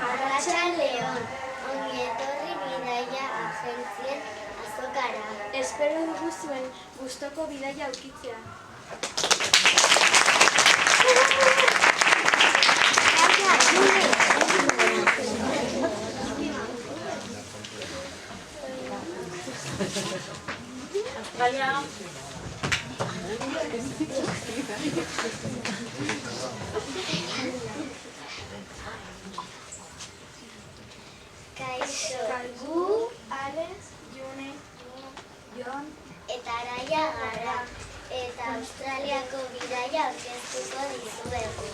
Arratsaldeon, ongi etorri bidaia agentzien azokara. Espero dugu zuen gustoko bidaia aurkitzea. Kaixo, gu, Alex, June, Jon, eta Araia gara, eta Australiako bidaia aurkeztuko dizuegu.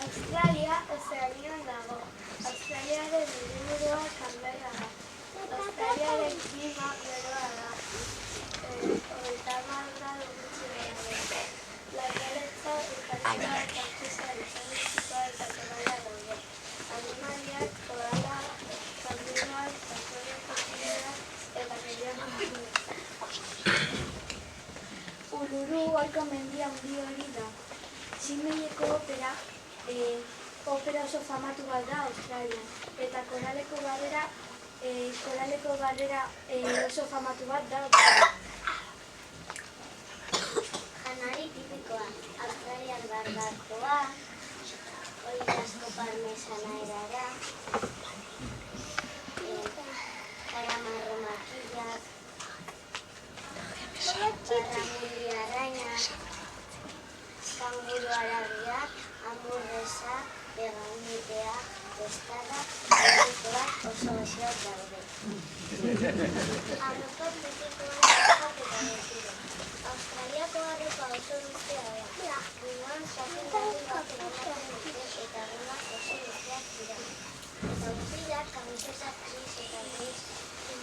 Australia ozeanian dago. Australiaren hiriburua Canberra da. Australiaren klima beroa da. 30 gradu gutxi behar. Landaretza ukaritza eta artista ekologikoa eta korala daude. Animaliak, koala, kanguruak, pastoriako tximenak eta mediak makinak. Uluru Uharko mendi handi hori da. Tximeieko opera oso famatu bat da Australian, eta koraleko barrera oso famatu bat da Australian. Janari tipikoa, Australian barbacoa, oilasko parmesana erara, karamarro makillak, barramundi araña, kanguru arabiak, hamburguesa, begaunitea, tostada, tipikoak oso osioak daude. Arropa tipikoa eta betira. Australiako arropa oso luzea da. Guinean xapeldari bat ematen dute eta gunak oso luzeak dira. Eta urtilak kamiseta gris eta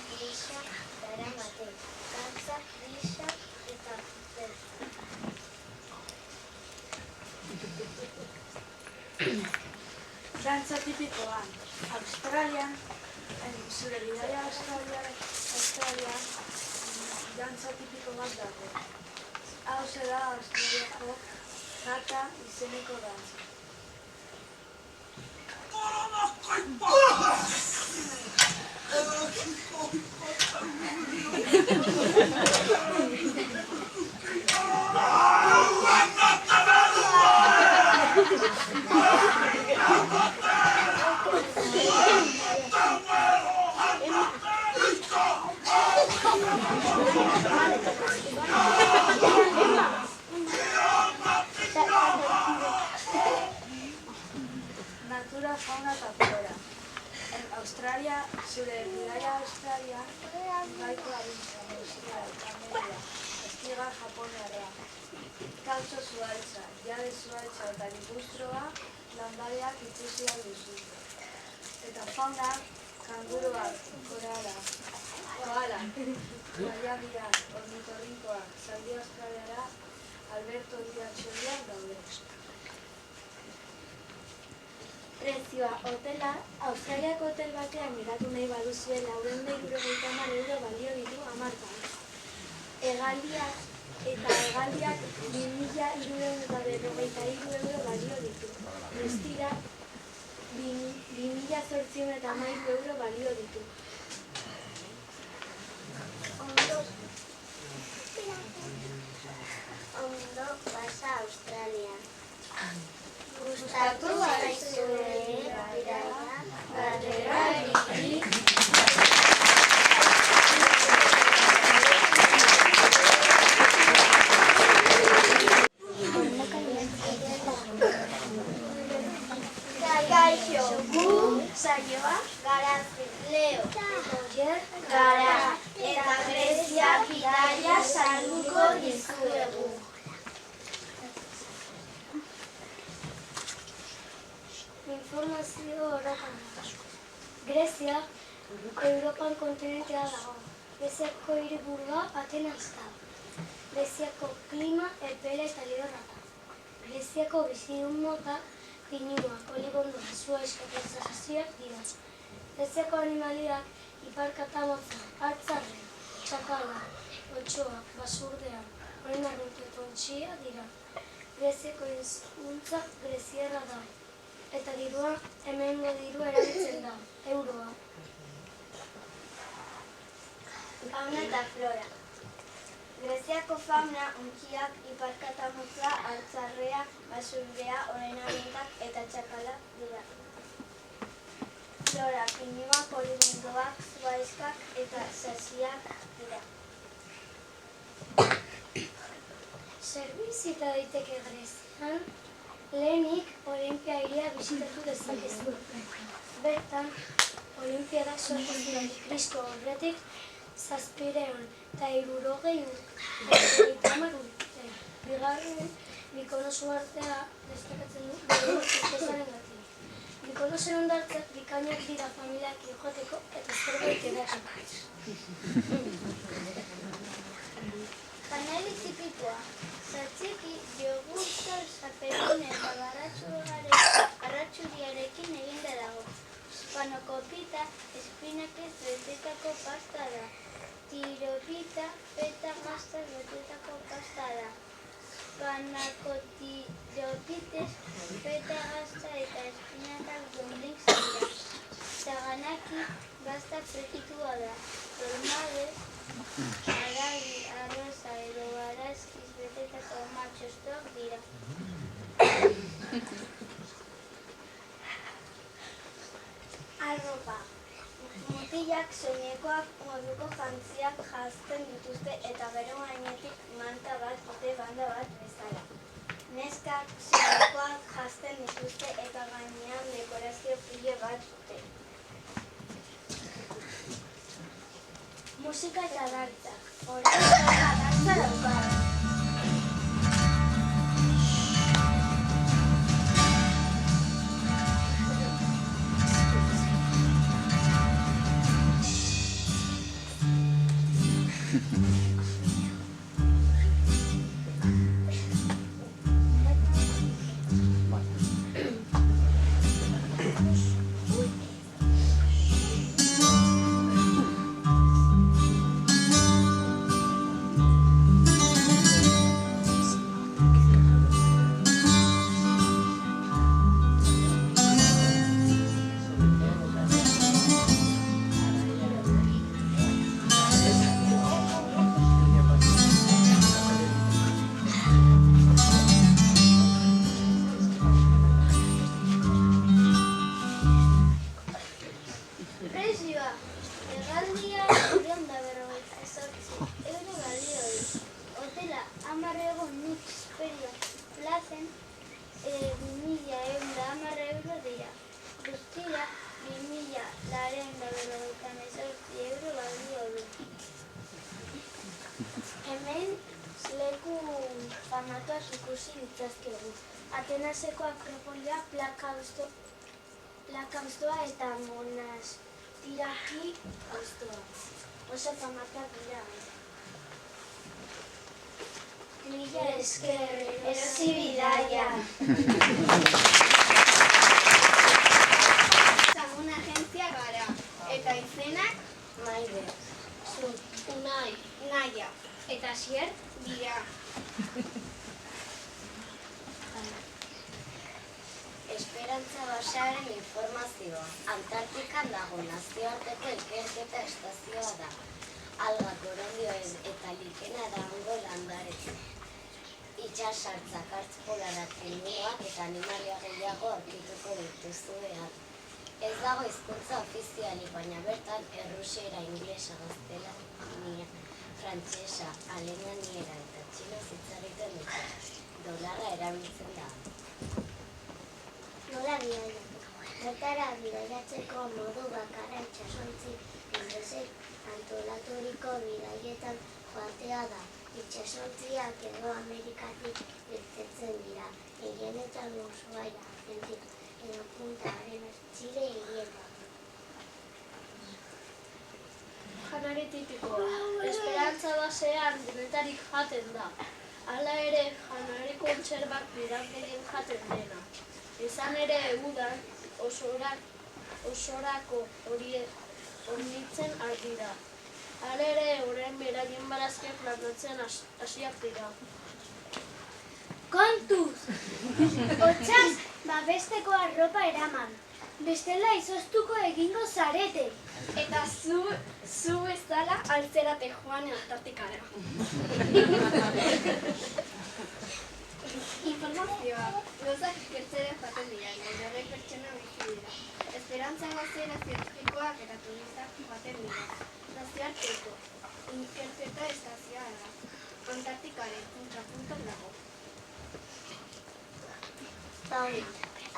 grisa daramate. Galtza grisa eta beltza. Dantza tipikoa. Australian, zure bidaia Australian, dantza tipiko bat dago. Hau da Australiako jata izeneko dantza. Natura, fauna eta flora. Australia, zure bidaia Australia, baiko abintza, musika, kamelia, eskiga japonearra, kautxo zuhaitza, jade zuhaitza eta gipuztroa, landareak ikusi alduzu. Eta fauna, kanguruak, koala, baiabiak, ornitorrinkoak, zaldi australiara, Alberto Díaz txoriak daude. Prezioa, hotela, Australiako hotel batean miratu nahi baduzue €450 balio ditu 10 bat. Hegaldiak 2.343 balio ditu. Guztira, €2.813 balio ditu. Ondo pasa Australia. Gustatu zaizue bidaia, galdera egin. Kaixo, gu, saioa, gara Leo, Roger, gara, eta Grezia bidaia salduko dizuegu. Informazio orokorra. Grezia, Europan kontinentea dago. Greziako hiriburua Atenas da. Greziako klima epela eta lehorra da. Greziako bizidun mota pinuak, olibondoa, zuhaixka eta zazioak dira. Greziako animaliak ipar katamotza, hartzarre, txakala, otsoa, basurdea, orain arruntu eta ontsia dira. Greziako hizkuntza greziarra da, eta dirua hemengo dirua erabiltzen da, euroa. Fauna eta flora. Greziako fauna untxiak, ipar-katamutza, hartzarrea, basurdea, orenarentak eta txakala dira. Flora, pinua, polimundoak, zuhaixkak eta sasiak dira. Zer bizita daiteke Grezian? Lehenik Olimpia hiria bisitatu dezakezu. Bertan, Olimpiadak sortu ziren Kristo aurretik 750 urte. Bigarren, Mikonos uhartea destakatzen du bere urtezarengatik. Mikonosen hondartzak bikainak dira familiak joteko eta zerbait edateko. Janari tipikoa. Tzatziki, jogurta, zaperin eta baratxuriarekin eginda dago. Panokopita, espinakez betetako pasta da. Tiropita, feta pastaz betetako pasta da. Panakotiropitez, feta gazta eta espinakak gondik dira. Taganaki, gazta frikitua da. Dolmadez, aragi, arroza edo barazkiz betetako matxostoak dira. Arropa. Mutilak soinekoak moduko jantziak janzten dituzte eta bero gainetik manta bat dute banda bat bezala. Neskak soinekoak janzten dituzte eta gainean dekorazio pilo bat dute. Musika eta dantza. Orain dantza daukagu. Hemen leku famatuak ikusi ditzazkegu. Atenaseko Akropolia, Plaka auzoa eta Monastiraki auzoa. Oso famatuak dira. Mila esker, erosi bidaia. Zagun agentzia gara. Eta izenak? Maider. Zut, Unai, Naia. Eta Sier dira. Esperantza basearen informazioa. Antartikan dago nazioarteko ikerketa estazioa da. Alga, gorondioen eta likena dago landare. Itsasartzak, hartz polarak, trinuak eta animalia gehiago aurkituko dituzu behar. Ez dago hizkuntza ofizialik, baina bertan errusiera, inglesa, gaztelania, frantsesa, alemaniera eta txinoz hitz egiten dute. Dolarra erabiltzen da. Nola bidaiatu? Bertara bidaiatzeko modu bakarra itsasontzi enpresek antolaturiko bidaietan joatea da. Itsasontziak edo Amerikatik irtetzen dira. Gehienetan Ushuaia, Argentina edo Punta Arenas, Txile hirietan. Janari tipikoa. Esperantza basean denetarik jaten da. Hala ere, janari kontserbak dira gehien jaten dena. Izan ere, udan osorako hornitzen ari da. Halere, euren beraien barazkiak landatzen hasiak dira. Kontuz! Hotzaz, babesteko arropa eraman. Bestela izoztuko egingo zarete. Eta zu bezala altzerate joan Antartikara. Informazioa, gauzak ikertzera joaten dira, gaur pertsona bizi dira. Esperantza gazera zientifikoak eta turistak joaten dira. Nazioarteko ikerketa estazioa da. Antartikaren kontrapuntan dago.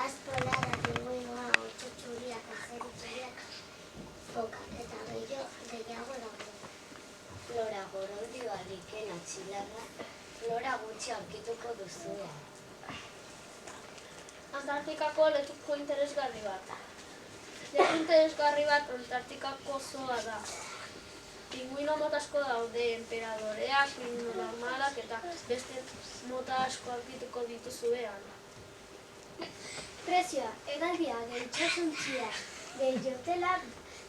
Azpolara, pinguinoa, otso txuriak, azeri txuriak, fokak eta gehiago dago. Flora goroldioa likena txilarra, flora gutxi aurkituko duzue. Antartikako lekuko interesgarri bat. Leku interesgarri bat Antartikako zoa da. Pinguino mota asko daude, enperadoreak, pinguino normalak eta beste mota asko aurkituko dituzuean. Prezioa, hegaldia, gehitxasuntzia, gehiotela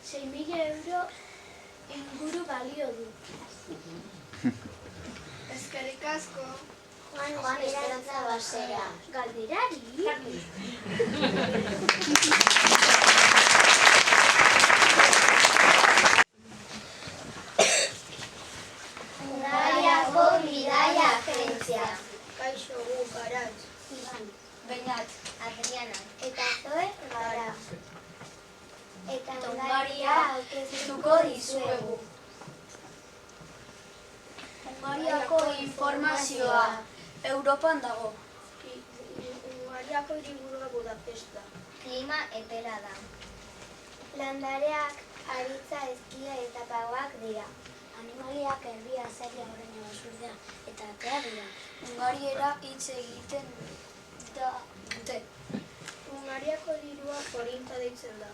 6.000 euro inguru balio du. Eskerrik asko. Juan Esperantza basera. Galderari? Hungariako bidaia agentzia. Kaixo gu garatz. Iban. Beñat, Adriana. Eta Zoe gara. Eta Hungaria aurkeztuko dizuegu. Hungariako informazioa. Europan dago. Hungariako hiriburua Budapesta. Klima epela da. landareak, aritza, ezkia eta pagoak dira. Animaliak erdia, zaila, horrein basurdea eta atea dira. Hungariera hitz egiten dute. Hungariako dirua forinta deitzen da.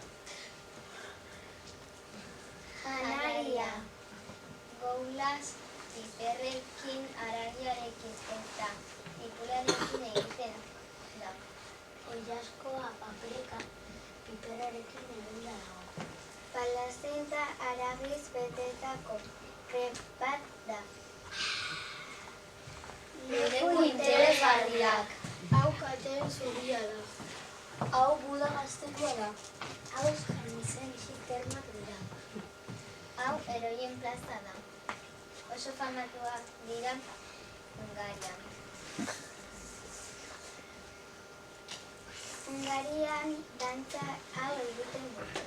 Janaria. Goulaz, piperrekin, aragiarekin eta ipularekin egiten da. Oilaskoa, paprika, piperrarekin egin dago. Palazenta aragiz betetako krep bat da. Leku interesgarriak. Hau kateen zuria da. Hau Buda gaztekoa da. Hau jarnizen termak dira. Hau heroien plaza da. Oso famatuak dira Hungarian. Hungarian dantza hau egiten dute.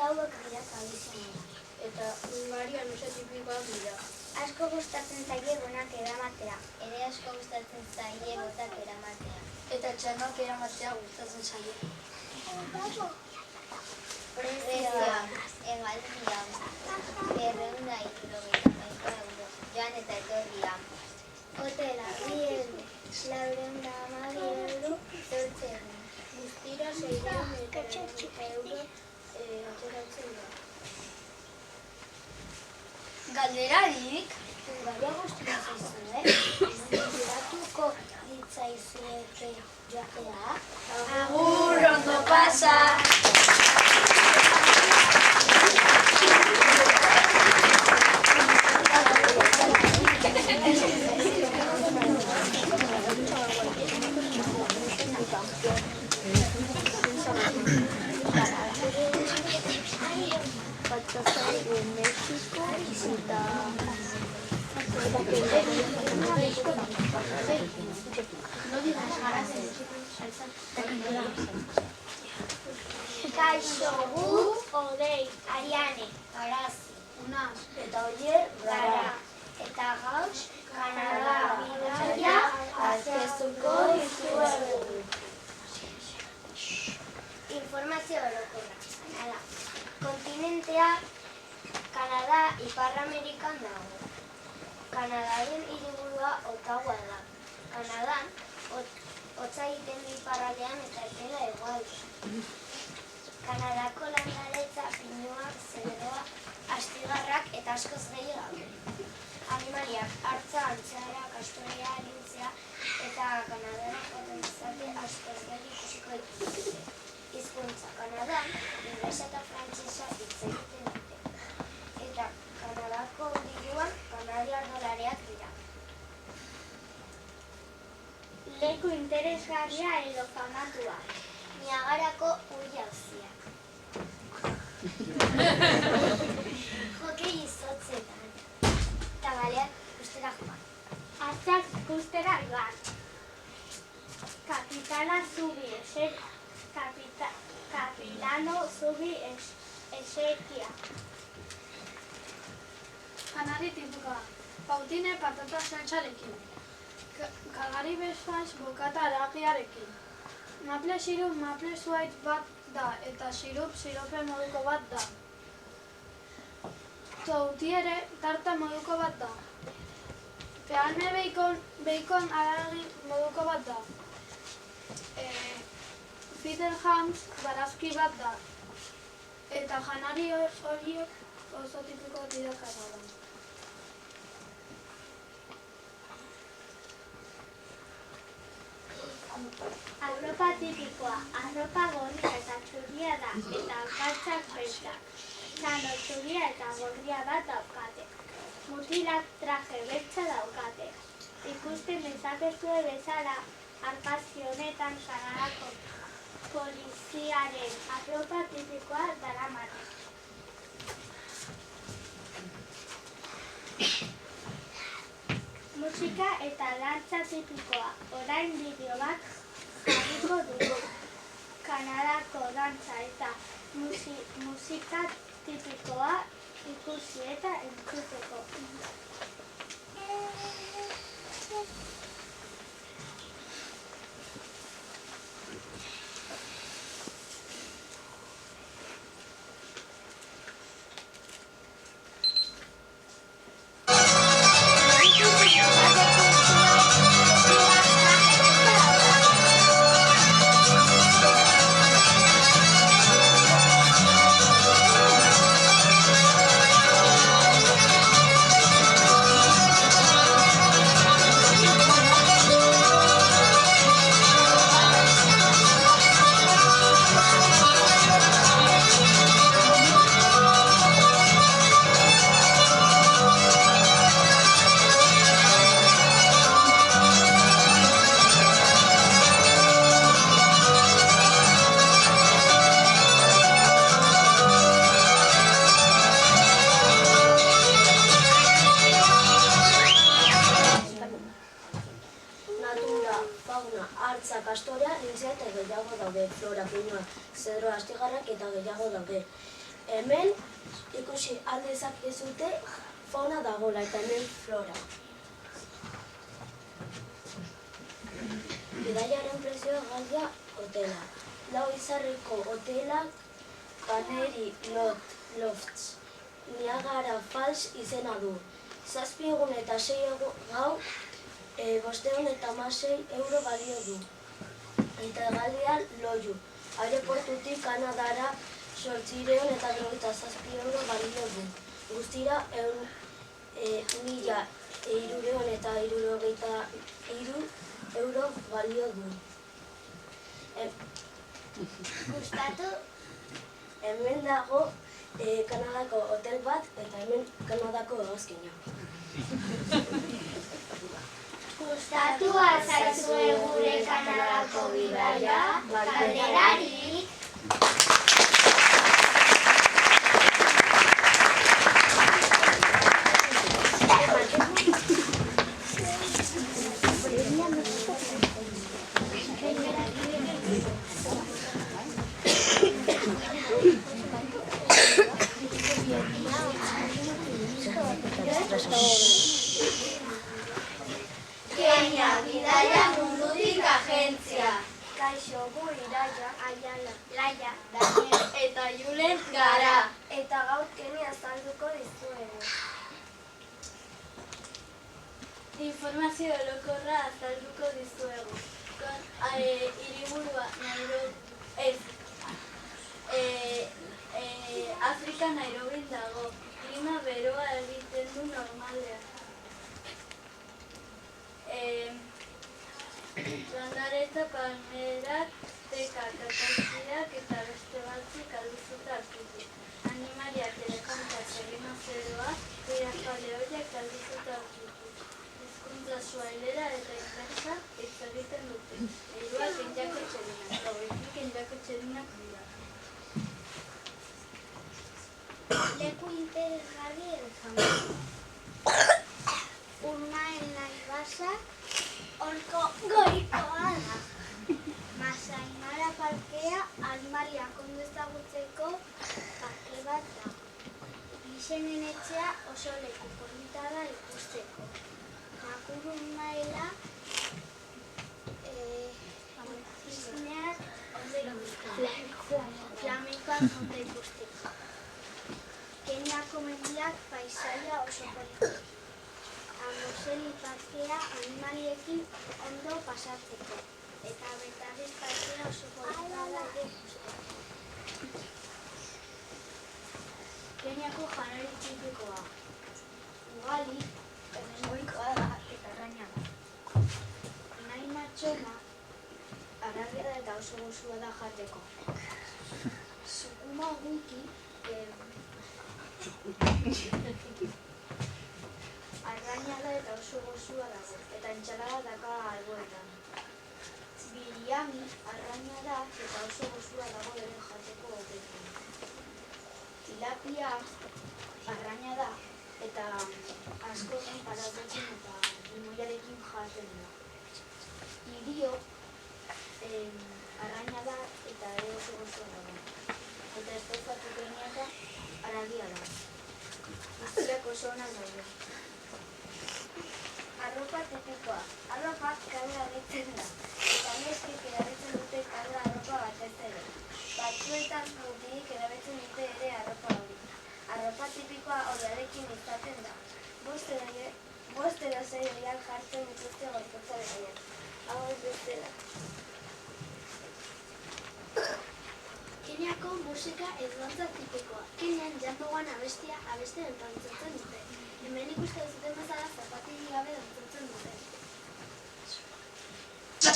Hauek dira tradizionalak. Eta Hungarian oso tipikoak dira. Asko gustatzen zaie bonak eramatea. Ere asko gustatzen zaie botak eramatea. Eta txanoak eramatea gustatzen zaie. Prezioa, hegaldia, 250 euro. Joan eta etorria. Hotela, 412 euro, 8 egun. Guztira 600 euro ateratzen da. Galderarik? Hungaria guztia zaizue, guratuko ditzaizueke joatea. Agur, ondo pasa! México visita Kaixo gu, Odei, Ariane, Arazi. Unaz, eta Oier, gara. Eta gauz, Kanada, bidaia, aurkeztuko dizuegu. Amerikan dago. Kanadaren hiriburua Ottawa da. Kanadan, hotza egiten du iparraldean eta epela hegoaldean. Kanadako landaretza pinuak, zederoa, astigarrak eta askoz gehiago daude. Animaliak hartza, antzeara, kastorea, lintzea eta Kanadara joaten izate askoz gehiago ikusiko dituzte. Hizkuntza Kanadan, inglesa eta frantsesa hitz egiten dute. Eta Kanadako hiriburuan kanadiar dolareak dira. Leku interesgarria edo famatua. Niagarako ur-jauziak. Hokei izotzetan. Eta baleak ikustera joan. Artzak ikustera joan. Kapitano zubi esekia. Janari tipikoa. Pautine patata saltsarekin. Kalgari bezfans bokata aragiarekin. Maple sirup maple zuhaitz bat da eta sirope moduko bat da. Toutiere tarta moduko bat da. Pealme bacon aragi moduko bat da. Fiddlehams barazki bat da. Eta janari horiek oso tipiko dira Kanadan. Arropa tipikoa, arropa gorria eta txuria da, eta alkatzak beltzak. Txano txuria eta gorria bat daukate. Mutilak traje beltza daukate. Ikusten dezakezue bezala argazki honetan Kanadako poliziaren arropa tipikoa daramate. Musika eta dantza tipikoa. Orain bideo bat jarriko dugu. Kanadako dantza eta musika tipikoa ikusi eta entzuteko. Kastorea, lintzea eta gehiago daude, flora, pinua, zedroa, astigarrak eta gehiago daude. Hemen ikusi alde dezakezute fauna dagoela eta hemen flora. Bidaiaren prezioa galdia hotela. 4 izarriko hotelak Canary Lofts Niagara Falls izena du. 7 egun eta 6 gau 516 euro balio du. Eta hegaldian loju. Aireportutik Kanadara 897 euro balio du. Guztira 1.373 euro balio du. Gustatu? Hemen dago Kanadako hotel bat eta hemen Kanadako hegazkina. Gustatua zaizue gure Kanadako bidaia, galderarik. Kenia, bidaia mundutik agentzia. Kaixo, gu Iraia, Aiala, Laia, Daniel eta Julen gara. eta gaur Kenia azalduko dizuegu. Informazio orokorra azalduko dizuegu. Hiriburua Afrika Nairobin dago. Klima beroa egiten du normalean. Landaretza palmerak, tekak, akaziak eta beste batzuk alduzuta hartutu. Animaliak, elefantak, rinozeroak, jirafale horiek alduzuta hartutu. Hizkuntza suailera eta inbersa hitz egiten dute. Hiruak Indiako txerinak, hauetik Indiako txerinak dira. Leku interesgarri edo Urnaen Naibasa horko goikoa da. Masai Mara parkea animaliak ondo ezagutzeko parke bat da. Gizenen etxea oso leku polita da ikusteko. Nakuru Urnaela Disneyak flamenkoak ondo ikusteko. Keniako mendiak paisaia oso polita. Amboseli parkea animaliekin ondo pasatzeko. Eta Betares parkea oso polita da ikusteko. Keniako janari tipikoa. Ugali, hemengoikoa da eta arraina da. Nahi matxoma, arabia da eta oso gozua da jateko. Sukuma wiki, arraina da eta oso gozua dago, eta entxalada daka alboetan. Biryani, arraina da eta oso gozua dago ere jateko hobetan. Tilapia, arraina da eta askoren paratzen eta limoiarekin jaten da. Irio, arraina da eta ere oso gozua dago. Eta estofatu keniaka aragia da. Guztiak oso onak daude. Arropa tipikoa. Arropak kadra ditzen da. Eta neskek erabiltzen dute kadra arropa batez ere. Batzuetan mutilik erabiltzen dute ere arropa hori. Arropa tipikoa horiarekin izaten da. Bost edo sei horiak jartzen dituzte gorputzaren gainean. Hau ez bestela. Keniako musika edo dantza tipikoa. Kenian jamboan abestia abesten dantzatzen dute. Hemen ikusten zuten bezala zapatirik gabe dantzatzen dute.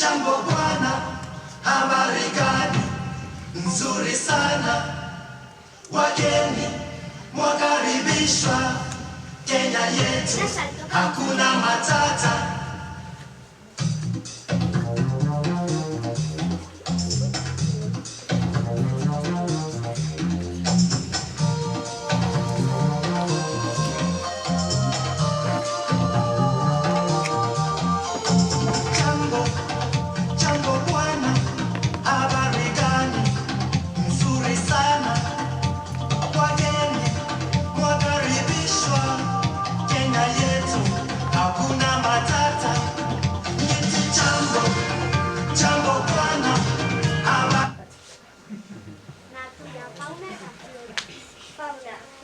Jambo bwana, habari gani? Nzuri sana. Wageni mwakaribishwa Kenya yetu, hakuna matata.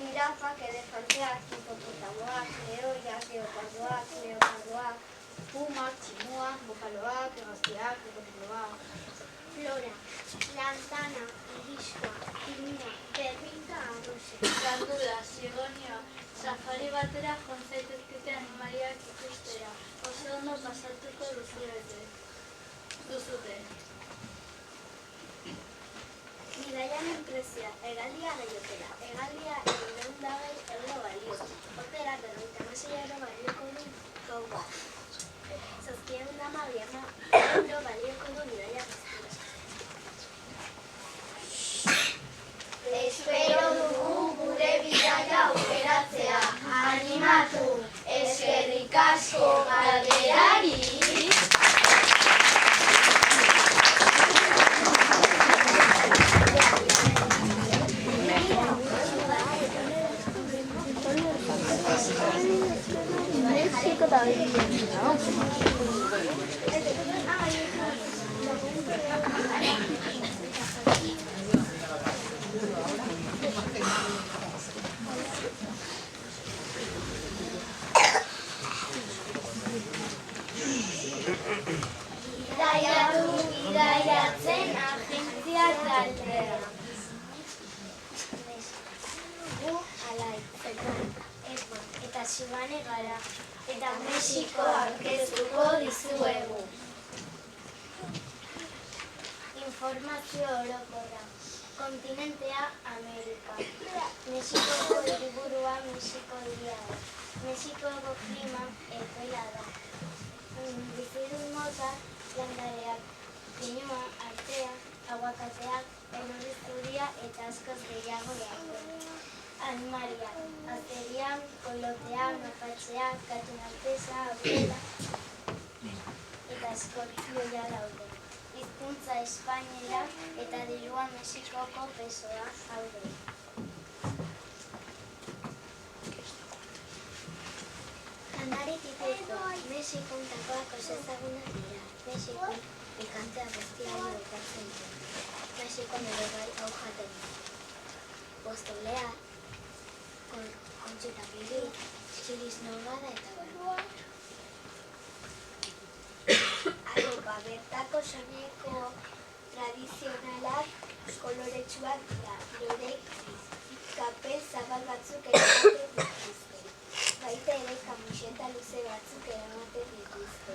Jirafak, elefanteak, hipopotamoak, lehoiak, leopardoak, pumak, tximuak, bufaloak, hegaztiak, krokodilloak. Flora, lantana, iriskoa, pinua, berrinka, arroze. Gandula, zigonioa, safari batera joan zaitezkete animaliak ikustera. Oso ondo pasatuko duzute. Bidaian enpresia, hegaldia gehiotera. Hegaldia 120 euro balio. Hortera 56 euro balioko du gau bat. 712 euro balioko du bidaia guztira. Espero dugu gure bidaia aukeratzea. Animatu, eskerrik asko galderari. Bidaiatzen agentzia taldea. Gu Alai, Edma eta Sibane gara, eta Mexiko aurkeztuko dizuegu. Informazio orokorra. Kontinentea Amerika. Mexikoko hiriburua Mexiko hiria da. Mexikoko klima epela da. Bizidun mota, landareak, pinua, artea, aguakateak, elurri zuria eta askoz gehiago dago. Animalia, azeria, kolotea, mapatxea, katu maltesa, aurrela eta eskorpioia daude. Hizkuntza espainera eta dirua Mexikoko pesoa daude. Landare tipikoa, Mexikon takoak oso ezagunak dira. Mexikon pikantea guztiari botatzen du. Mexikon ere bai hau jaten du. Postolea, kontxita pili, txilis nogada eta bar. Aropa, bertako soineko tradizionalak koloretsuak dira. Lorek kapel zabal batzuk eramaten dituzte. Baita ere kamiseta luze batzuk eramaten dituzte.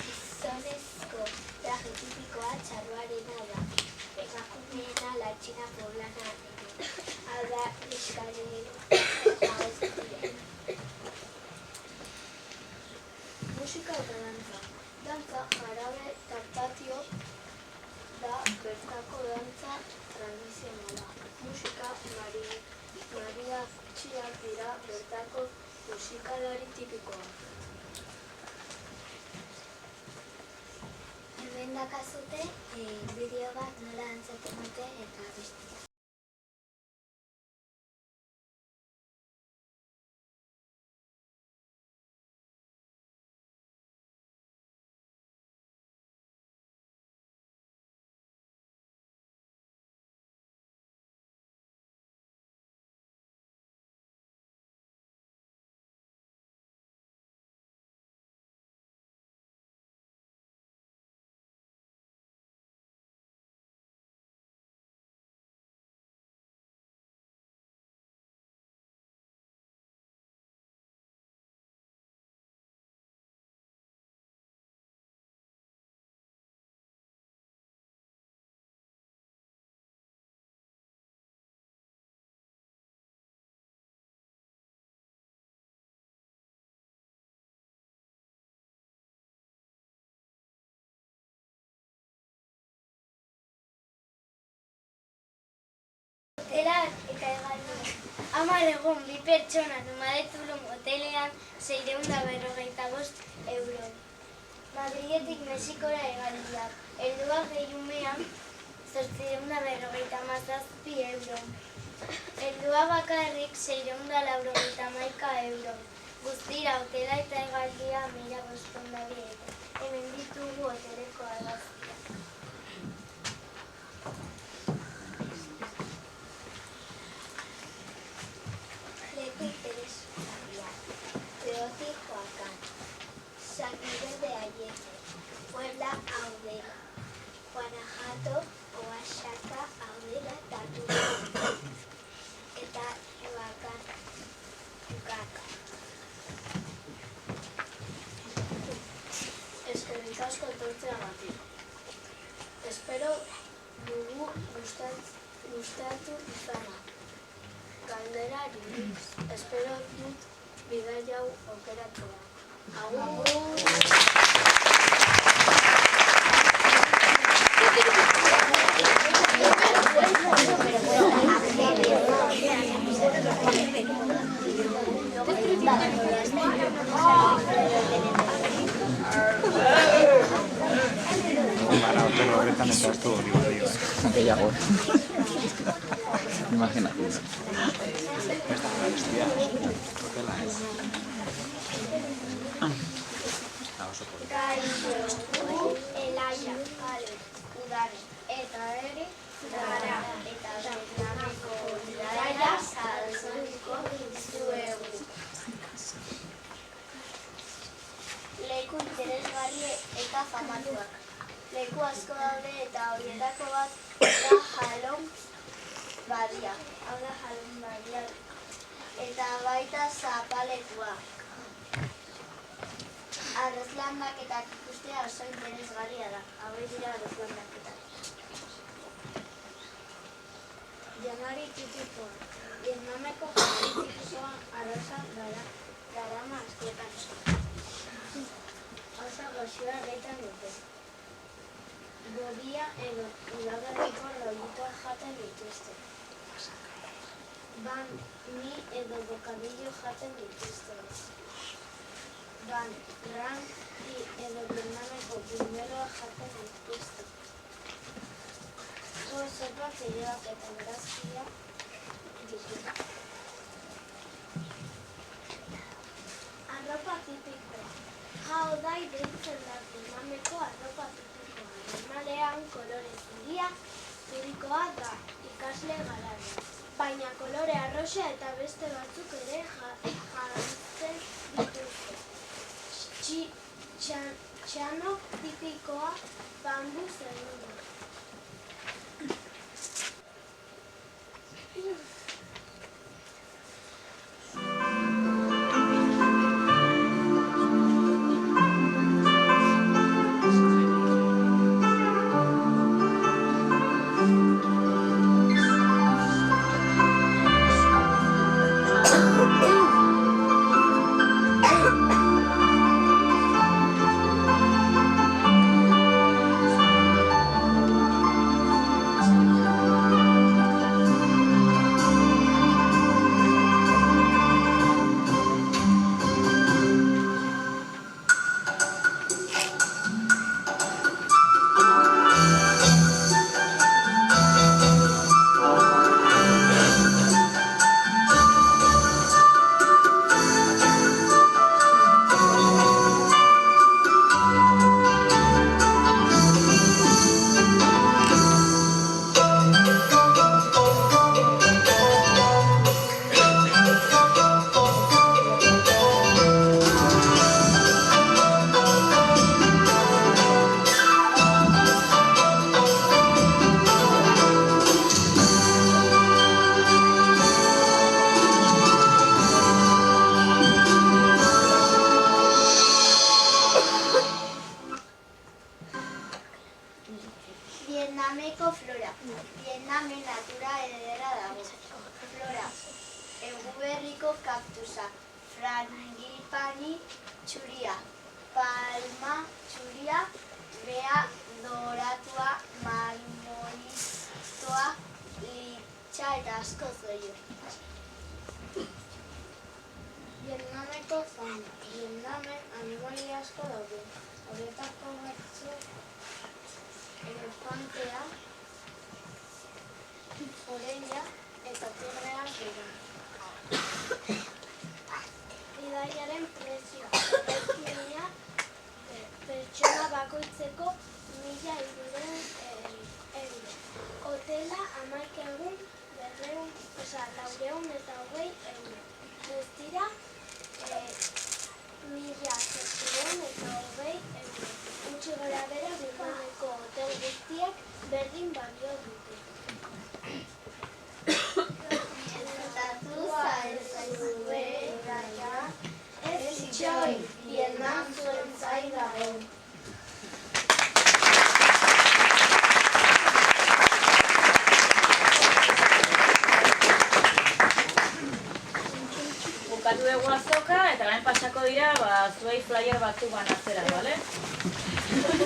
Gizonezko traje tipikoa txarroarena da. Emakumeena latxina poblana hau da eskalero jaoz diren. Musika eta dantza. Dantza jarabe tartatio da bertako dantza tradizionala. Musika mariachiak dira bertako musikalari tipikoa. Hemen dakazute bideo bat nola dantzatzen dute eta beste. Hotelak eta hegaldiak. 10 egun, 2 pertsona Nomadetulum hotelean 655 euro. Madriletik Mexikora hegaldiak. Helduak Behiumean 857 euro. Heldua bakarrik 691 euro. Guztira hotela eta hegaldia 1500 euro. Hemen ditugu hoteleko argazkiak. Teotihuacán, San Miguel de Allende, Puebla, Audela, Guanajuato, Oaxaca, Audela, Tatuca, eta Huacán, Ucaca. Eskerrik asko etortzeagatik. Espero dugu gustatu izana. Galderari, espero dut bidai hau aukeratzea. Agur! Horretan eta ez du hori bai. Gehiago. Imagínate. Elaia, udari, eta ere, gara, eta Vietnameko bidaia salduko dizuegu. Leku interesgarri eta famatuak. Leku asko daude eta horietako bat da Jalon badia. Hau da Jalon badia. Eta baita zapalekua. Arrozlandaketak ikustea oso interesgarria da. Hauek dira arrozlandaketak. Janari tipikoa. Vietnameko janari tipikoa arroza darama askotan. Oso goxoa egiten dute. Bodia edo udaberriko rollitoa jaten dituzte. Ban mi edo bokadillo jaten dituzte. Ban ran edo Vietnameko buñueloa jaten dituzte. Sopa fideoak eta berazkia ditu. Arropa tipikoa. Hau da deitzen da Vietnameko arropa tipikoa. Normalean kolore zuria zurikoa da, ikasle garaia. Baina kolore arroxa eta beste batzuk ere jantzen dituzte. Txano tipikoa bambu zerua. Vietnameko flora. Vietnamen natura ederra dago. Flora. Eguberriko kaktusa. Frangipani txuria. Palma txuria. Bea doratua. Marmolitoa. Litxa eta asko zoio. Vietnameko fauna. Vietnamen animali asko daude. Horietako batzuk elefantea, orella eta tigreak dira. Bidaiaren prezioa. Errezkidea pertsona bakoitzeko 1.300 euro. Hotela 11 egun 420 euro. Guztira 1.720 euro. Gutxi gora bera Vietnameko hotel guztiak berdin balio dute. Estatu zaizue gaia, ez itxoi, Vietnam zuen zai dago. Bukatu dugu azoka eta orain pasako dira zuei flyer batzuk banatzera, bale?